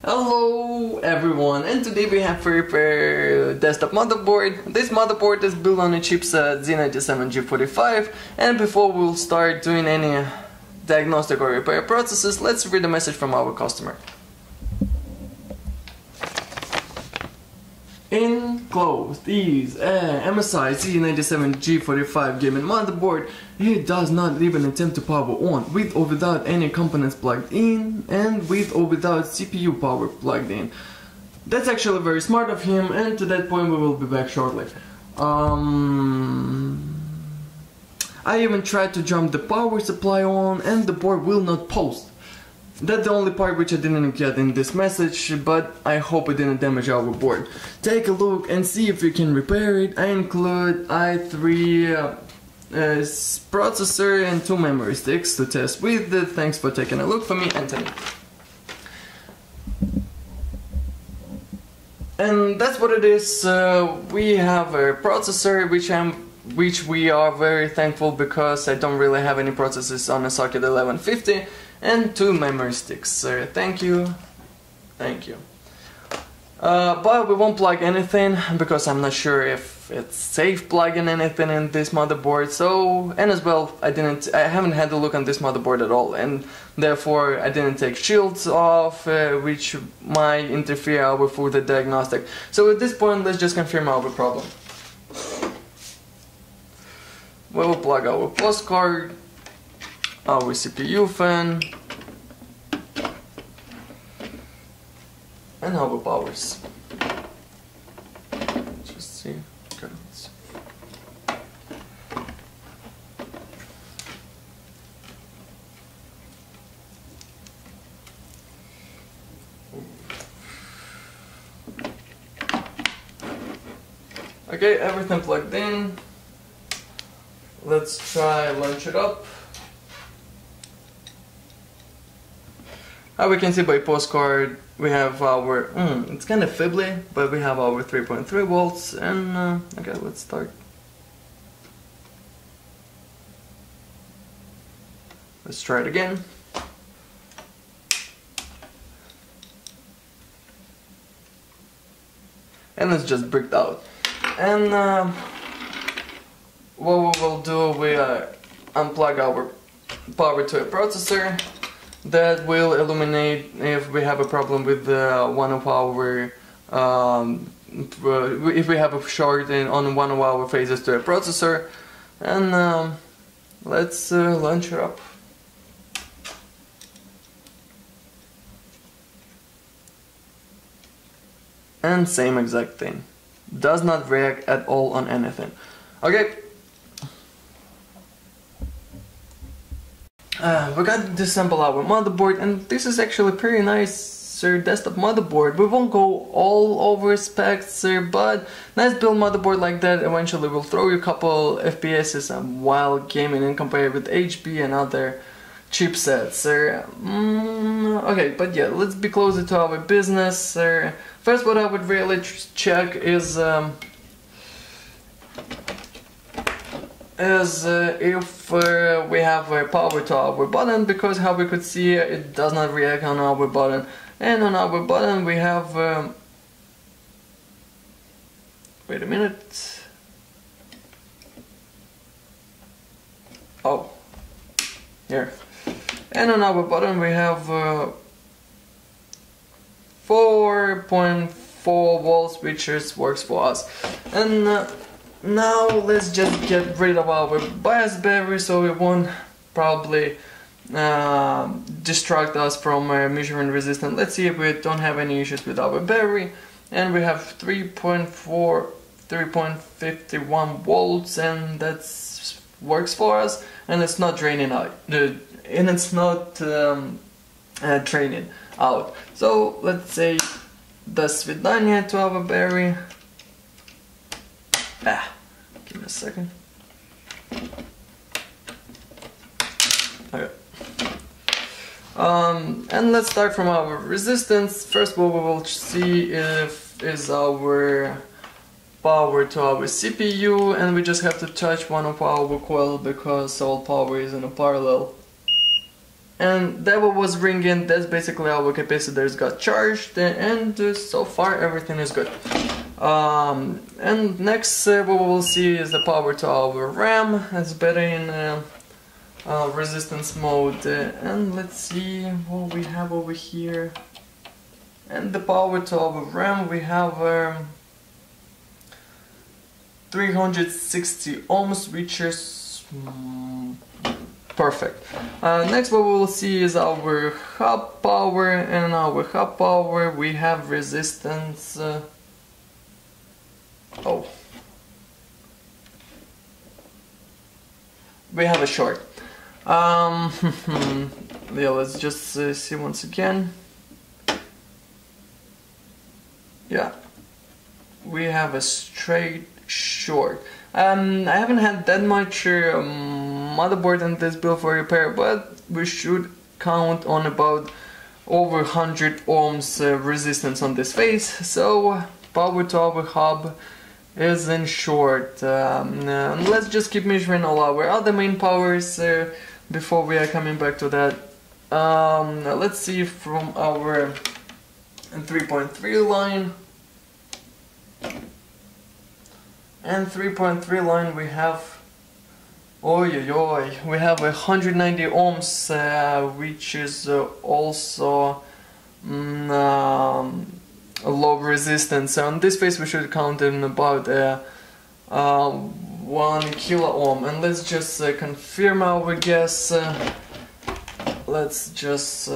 Hello everyone, and today we have to repair desktop motherboard. This motherboard is built on a chipset Z97 G45, and before we'll start doing any diagnostic or repair processes, let's read a message from our customer. Enclosed is a MSI Z97 G45 gaming motherboard. It does not even attempt to power on, with or without any components plugged in, and with or without CPU power plugged in. That's actually very smart of him, and to that point we will be back shortly. I even tried to jump the power supply on, and the board will not post. That's the only part which I didn't get in this message, but I hope it didn't damage our board. Take a look and see if you can repair it. I include i3 processor and 2 memory sticks to test with. Thanks for taking a look for me, Anthony. And that's what it is. We have a processor which we are very thankful, because I don't really have any processors on a socket 1150, and 2 memory sticks. Thank you. But we won't plug anything, because I'm not sure if it's safe plugging anything in this motherboard. So, and as well, I haven't had a look on this motherboard at all, and therefore I didn't take shields off, which might interfere with the diagnostic. So at this point, let's just confirm our problem. We'll plug our plus card, our CPU fan, and our powers. Just see. Okay. Okay, everything plugged in. Let's try launch it up. How we can see by postcard, we have our, it's kind of fibbly, but we have our 3.3 volts, and okay, let's start. Let's try it again. And it's just bricked out. And what we will do, we unplug our power to a processor. That will illuminate if we have a problem with one of our, if we have a short on one of our phases to a processor. And let's launch it up. And same exact thing. Does not react at all on anything. Okay. We got to disassemble our motherboard, and this is actually a pretty nice desktop motherboard. We won't go all over specs, but nice build motherboard like that eventually will throw you a couple FPSs while gaming and compare with HP and other chipsets. Okay, but yeah, let's be closer to our business. First, what I would really check is if we have a power to our button, because how we could see it does not react on our button, and on our button we have wait a minute, oh, here, and on our button we have 4.4 volts, which works for us. And now let's just get rid of our bias battery, so it won't probably distract us from measuring resistance. Let's see if we don't have any issues with our battery. And we have 3.51 volts, and that works for us, and it's not draining out, and it's not draining out. So let's say the Svidania to our battery. Give me a second. Okay. And let's start from our resistance. First, what we will see if is our power to our CPU, and we just have to touch one of our coil because all power is in a parallel. and that was ringing. That's basically our capacitors got charged, and so far everything is good. And next what we will see is the power to our RAM. It's better in resistance mode, and let's see what we have over here. And the power to our RAM, we have 360 ohms, which is perfect. Next what we will see is our hub power, and our hub power we have resistance. We have a short. Yeah, let's just see once again. Yeah, we have a straight short. I haven't had that much motherboard in this build for repair, but we should count on about over 100 ohms resistance on this face. So power to our hub is in short. Let's just keep measuring all our other main powers before we are coming back to that. Let's see from our 3.3 line. And 3.3 line we have, we have 190 ohms, which is also a low resistance. So on this face we should count in about 1 kilo ohm. And let's just confirm our guess. Let's just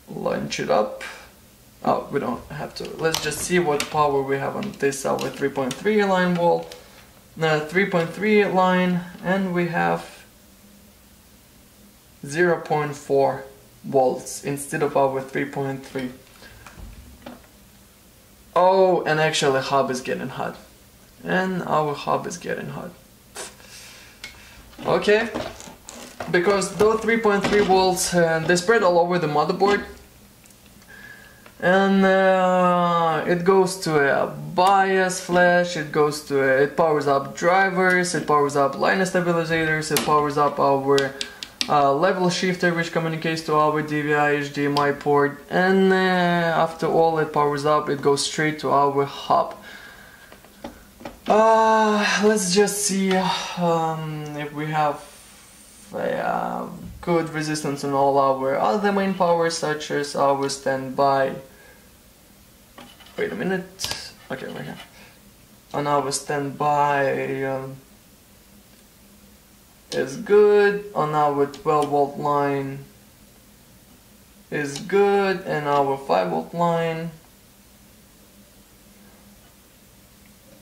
launch it up. Oh, we don't have to. Let's just see what power we have on this our 3.3 line wall. 3.3 line, and we have 0.4 volts instead of our 3.3. Oh, and actually hub is getting hot. And our hub is getting hot. Okay, because those 3.3 volts, they spread all over the motherboard. And it goes to a bias flash, it powers up drivers, it powers up line stabilizers, it powers up our level shifter, which communicates to our DVI HDMI port, and after all it powers up, it goes straight to our hub. Let's just see if we have good resistance on all our other main powers, such as our standby. Wait a minute. Okay, right here. On our standby is good. On our 12 volt line is good, and our 5 volt line,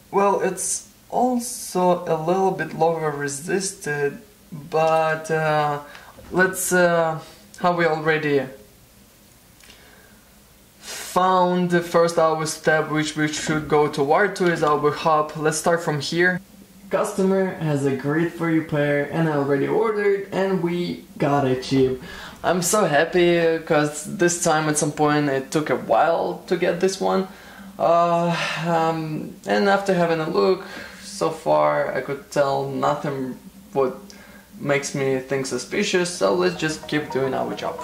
well, it's also a little bit lower resisted, but let's how we already found the first our step, which should go to R2 is our hub. Let's start from here. Customer has agreed for repair, and I already ordered, and we got it cheap. I'm so happy because this time at some point it took a while to get this one. And after having a look, so far I could tell nothing what makes me think suspicious, so let's just keep doing our job.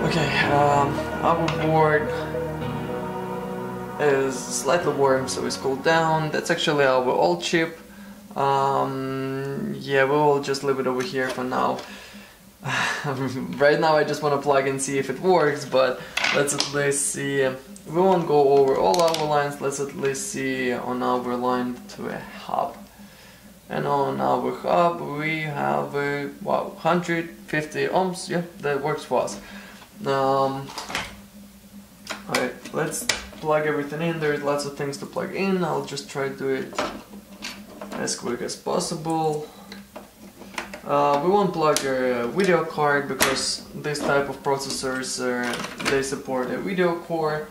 Okay, our board is slightly warm, so it's cooled down. That's actually our old chip. Yeah, we will just leave it over here for now. Right now I just want to plug and see if it works, but let's at least see. We won't go over all our lines, let's at least see on our line to a hub. And on our hub we have wow, 150 ohms, yeah, that works for us. Alright, let's plug everything in. There's lots of things to plug in. I'll just try to do it as quick as possible. We won't plug a video card because this type of processors they support a video core.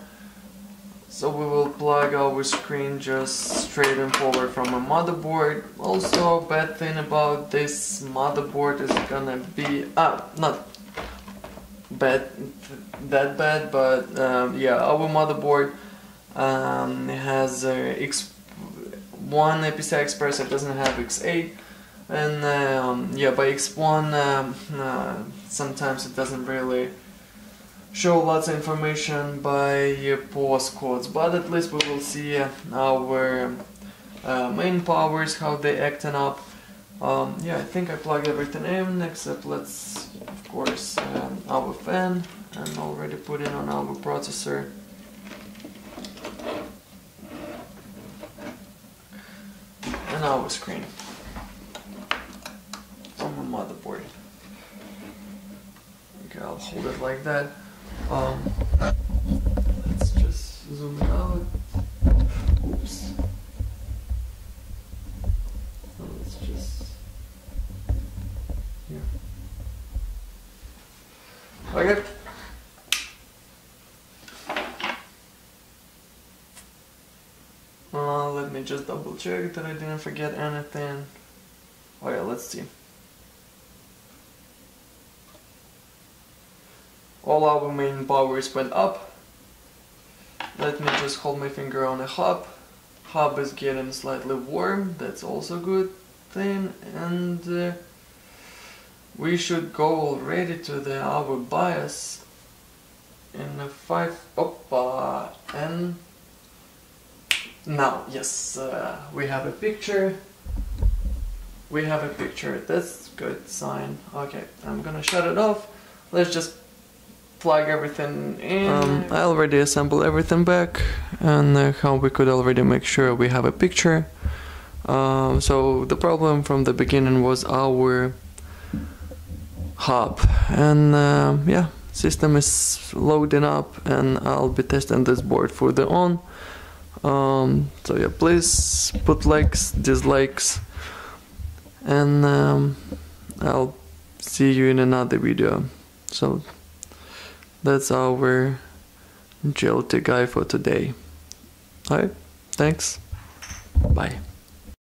So we will plug our screen just straight and forward from a motherboard. Also, bad thing about this motherboard is gonna be not bad, that bad, but yeah, our motherboard has X1 PCI Express. It doesn't have X8, and yeah, by X1 sometimes it doesn't really show lots of information by pause codes, but at least we will see our main powers, how they acting up. Yeah, I think I plugged everything in except let's, of course, our fan, and already put in on our processor. And our screen on the motherboard. Okay, I'll hold it like that. Let's just zoom it out. Oops. So let's just, yeah. Okay. Let me just double check that I didn't forget anything. Oh yeah, let's see. All our main powers went up. Let me just hold my finger on the hub. Hub is getting slightly warm, that's also a good thing. And we should go already to our BIOS in a 5. And now, yes, we have a picture. We have a picture, that's a good sign. Okay, I'm gonna shut it off. Let's just plug everything in. I already assembled everything back, and how we could already make sure we have a picture. So the problem from the beginning was our hub, and yeah, system is loading up, and I'll be testing this board further on. So yeah, please put likes, dislikes, and I'll see you in another video. So that's our GLT guy for today. Alright, thanks, bye.